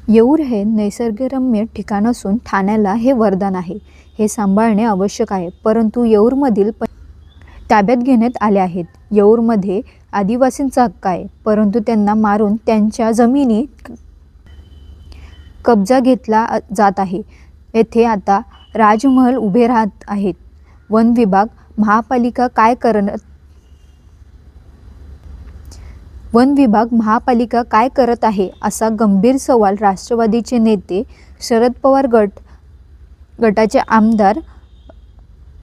येऊर हे निसर्गरम्य ठिकाण असून ठाण्याला हे वरदान आहे. हे सांभाळणे आवश्यक आहे. परंतु येऊरमधील ताब्यात घेण्यात आले आहेत. येऊरमध्ये आदिवासींचा हक्क आहे, परंतु त्यांना मारून त्यांच्या जमिनी कब्जा घेतला जात आहे. येथे आता राजमहल उभे राहत आहेत. वन विभाग, महापालिका काय करत आहे असा गंभीर सवाल राष्ट्रवादीचे नेते शरद पवार गटाचे आमदार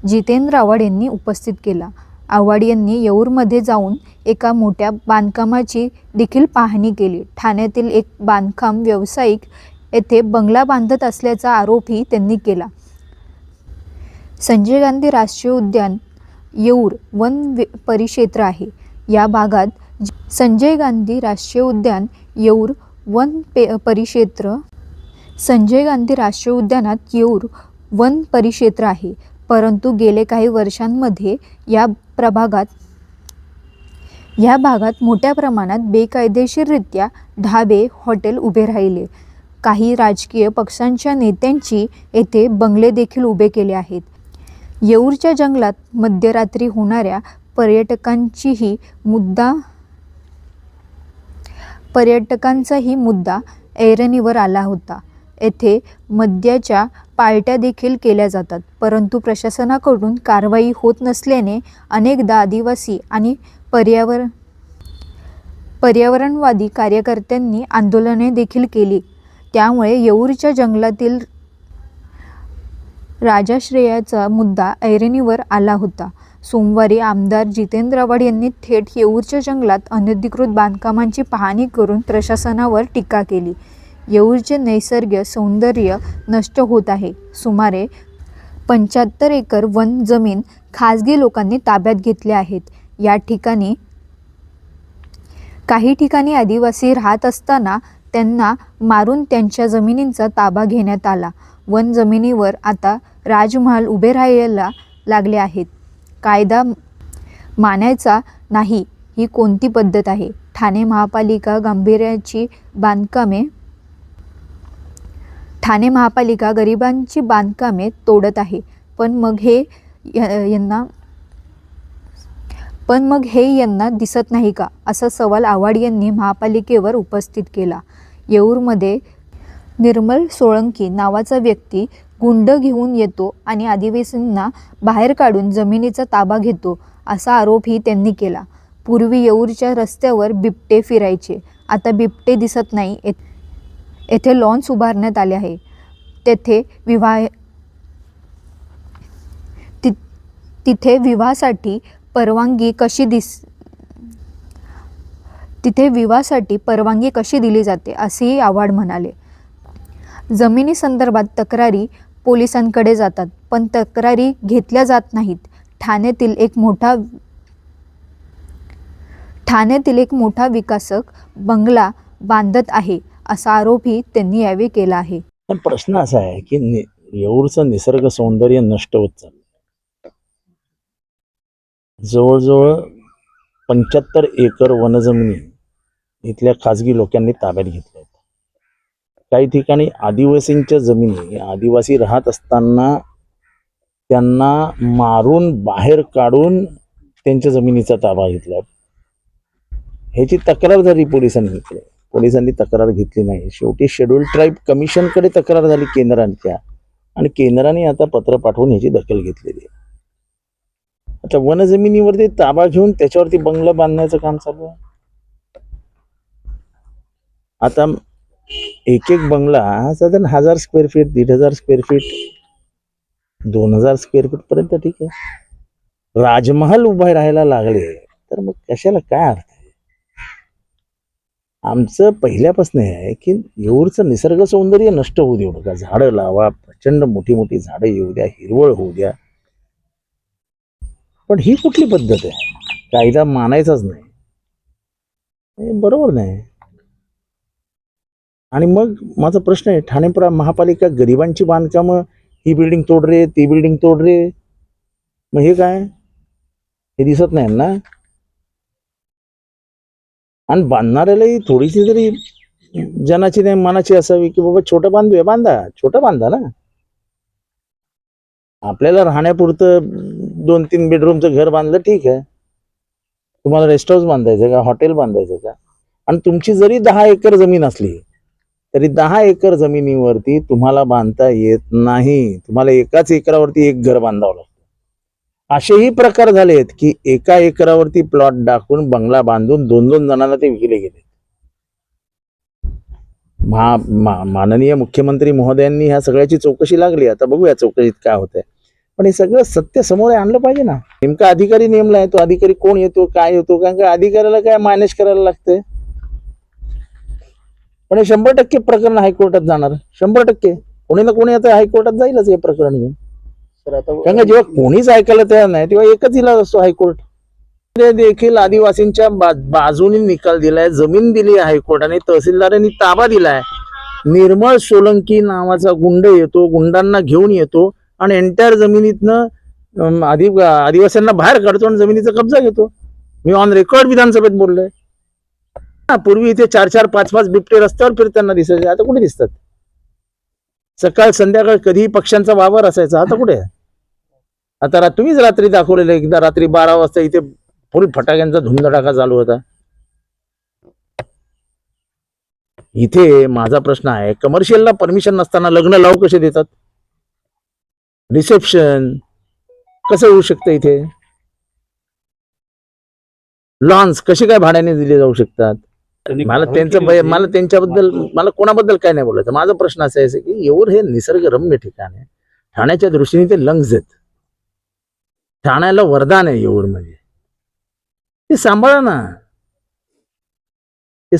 जितेंद्र आव्हाड यांनी उपस्थित केला. आव्हाड यांनी येऊरमध्ये जाऊन एका मोठ्या बांधकामाची देखील पाहणी केली. ठाण्यातील एक बांधकाम व्यावसायिक येथे बंगला बांधत असल्याचा आरोपही त्यांनी केला. संजय गांधी राष्ट्रीय उद्यान येऊर वन परिक्षेत्र आहे. या भागात संजय गांधी राष्ट्रीय उद्यान येऊर वन परिक्षेत्र आहे. परंतु गेले काही वर्षांमध्ये या भागात मोठ्या प्रमाणात बेकायदेशीररित्या ढाबे, हॉटेल उभे राहिले. काही राजकीय पक्षांच्या नेत्यांची येथे बंगले देखील उभे केले आहेत. येऊरच्या जंगलात मध्यरात्री होणाऱ्या पर्यटकांचाही मुद्दा ऐरणीवर आला होता. येथे मद्याच्या पार्ट्या देखील केल्या जातात, परंतु प्रशासनाकडून कारवाई होत नसल्याने अनेकदा आदिवासी आणि पर्यावरणवादी कार्यकर्त्यांनी आंदोलने देखील केली. त्यामुळे येऊरच्या जंगलातील राजाश्रयाचा मुद्दा ऐरणीवर आला होता. सोमवारी आमदार जितेंद्र आव्हाड यांनी थेट येऊरच्या जंगलात अनधिकृत बांधकामांची पाहणी करून प्रशासनावर टीका केली. येऊरचे नैसर्गिक सौंदर्य नष्ट होत आहे. सुमारे 75 एकर वन जमीन खासगी लोकांनी ताब्यात घेतल्या आहेत. या ठिकाणी काही ठिकाणी आदिवासी राहत असताना त्यांना मारून त्यांच्या जमिनींचा ताबा घेण्यात आला. वन जमिनीवर आता राजमहाल उभे राहायला लागले आहेत. कायदा मानायचा नाही ही कोणती पद्धत आहे? ठाणे महापालिका गरिबांची बांधकामे तोडत आहे. पण मग हे यांना दिसत नाही का, असा सवाल आव्हाड यांनी महापालिकेवर उपस्थित केला. येऊरमध्ये निर्मल सोळंकी नावाचा व्यक्ती गुंड घेऊन येतो आणि आदिवासींना बाहेर काढून जमिनीचा ताबा घेतो, असा आरोपही त्यांनी केला. पूर्वी येऊरच्या रस्त्यावर बिबटे फिरायचे. आता बिबटे दिसत नाही. येथे लॉन्स उभारण्यात आले आहे. तिथे विवाहासाठी परवानगी कशी दिली जाते, असेही आव्हाड म्हणाले. जमिनी संदर्भात तक्रारी पोलिसांकडे जातात, पण तक्रारी घेतल्या जात नाहीत. ठाण्यातील एक मोठा विकासक बंगला बांधत आहे, असा आरोपही त्यांनी यावेळी केला आहे. पण प्रश्न असा आहे की येऊरचं निसर्ग सौंदर्य नष्ट होत चाललं. जवळजवळ 75 एकर वनजमिनी इथल्या खाजगी लोकांनी ताब्यात घेतल्या आहेत. काही ठिकाणी आदिवासींच्या जमिनी, आदिवासी राहत असताना त्यांना मारून बाहेर काढून त्यांच्या जमिनीचा ताबा घेतला. ह्याची तक्रार झाली पोलिसांनी तक्रार घेतली नाही. शेवटी शेड्यूल ट्राईब कमिशनकडे तक्रार झाली केंद्रांच्या, आणि केंद्राने आता पत्र पाठवून ह्याची दखल घेतलेली आहे. आता वनजमिनीवरती ताबा घेऊन त्याच्यावरती बंगला बांधण्याचं काम चालू आहे. आता एक बंगला साधारण 1000 square feet, 1500 square feet, 2000 square feet पर्यंत ठीक आहे. राजमहाल उभे राहायला लागले तर मग कशाला काय अर्थ आहे? आमचं पहिल्यापासून आहे की येऊरचं निसर्ग सौंदर्य नष्ट होऊ देऊ नका. झाडं लावा, प्रचंड मोठी मोठी झाडं येऊ द्या, हिरवळ होऊ द्या. पण ही कुठली पद्धत आहे? कायदा मानायचाच नाही, बरोबर नाही. आणि मग माझा प्रश्न आहे, ठाणे महापालिका गरिबांची बांधकामं, ही बिल्डिंग तोड रे, ती बिल्डिंग तोड रे, मग हे काय? हे दिसत नाही ना. आणि बांधणाऱ्यालाही थोडीशी जरी जनाची नाही मनाची असावी की बाबा छोटं बांधूया, बांधा, छोटं बांधा ना. आपल्याला राहण्यापुरतं 2-3 बेडरूमचं घर बांधलं ठीक आहे. तुम्हाला रेस्ट हाऊस बांधायचं का, हॉटेल बांधायचं का? आणि तुमची जरी 10 एकर जमीन असली तरी 10 एकर जमिनीवरती तुम्हाला बांधता येत नाही. तुम्हाला एकाच एकरावरती एक घर बांधावं लागतं. असेही प्रकार झालेत की एका एकरावरती प्लॉट दाखवून बंगला बांधून 2-2 जणांना ते विकले गेले. माननीय मुख्यमंत्री महोदयांनी ह्या सगळ्याची चौकशी लागली. आता बघूया चौकशीत काय होतंय. पण हे सगळं सत्य समोर आणलं पाहिजे ना. नेमका अधिकारी नेमलाय, तो अधिकारी कोण येतो, काय येतो, कारण का अधिकाऱ्याला काय मॅनेज करायला लागतंय. पण हे 100% प्रकरण हायकोर्टात जाणार, 100%. कोणी ना कोणी आता हायकोर्टात जाईलच हे प्रकरण घेऊन. सर आता कारण का जेव्हा कोणीच ऐकायला तयार नाही तेव्हा एकच इलाज असतो, हायकोर्ट. ते देखील आदिवासींच्या बाजूने निकाल दिलाय, जमीन दिली आहे हायकोर्टाने, तहसीलदारांनी ताबा दिलाय. निर्मळ सोलंकी नावाचा गुंड येतो, गुंडांना घेऊन येतो आणि एंटायर जमिनीतनं आदिवासींना बाहेर काढतो आणि जमिनीचा कब्जा घेतो. मी ऑन रेकॉर्ड विधानसभेत बोललोय. पूर्वी इथे 4-4, 5-5 बिबटे रस्त्यावर फिरताना दिसायचे, आता कुठे दिसतात? सकाळ संध्याकाळ कधीही पक्ष्यांचा वावर असायचा, आता कुठे आहे? आता तुम्हीच रात्री दाखवलेलं, एकदा रात्री 12 वाजता इथे फुल फटाक्यांचा धुमधडाका चालू होता. इथे माझा प्रश्न आहे, कमर्शियलला परमिशन नसताना लग्न लावू कसे देतात? रिसेप्शन कसं होऊ शकतं इथे? लॉन्स कसे काय भाड्याने दिले जाऊ शकतात? मला त्यांच्याबद्दल मला कोणाबद्दल काय नाही बोलायचं. माझा प्रश्न असा आहे की येऊर हे निसर्गरम्य ठिकाण आहे. ठाण्याच्या दृष्टीने ते लंग्स आहेत. ठाण्याला वरदान आहे येऊर म्हणजे. ते सांभाळा ना, ते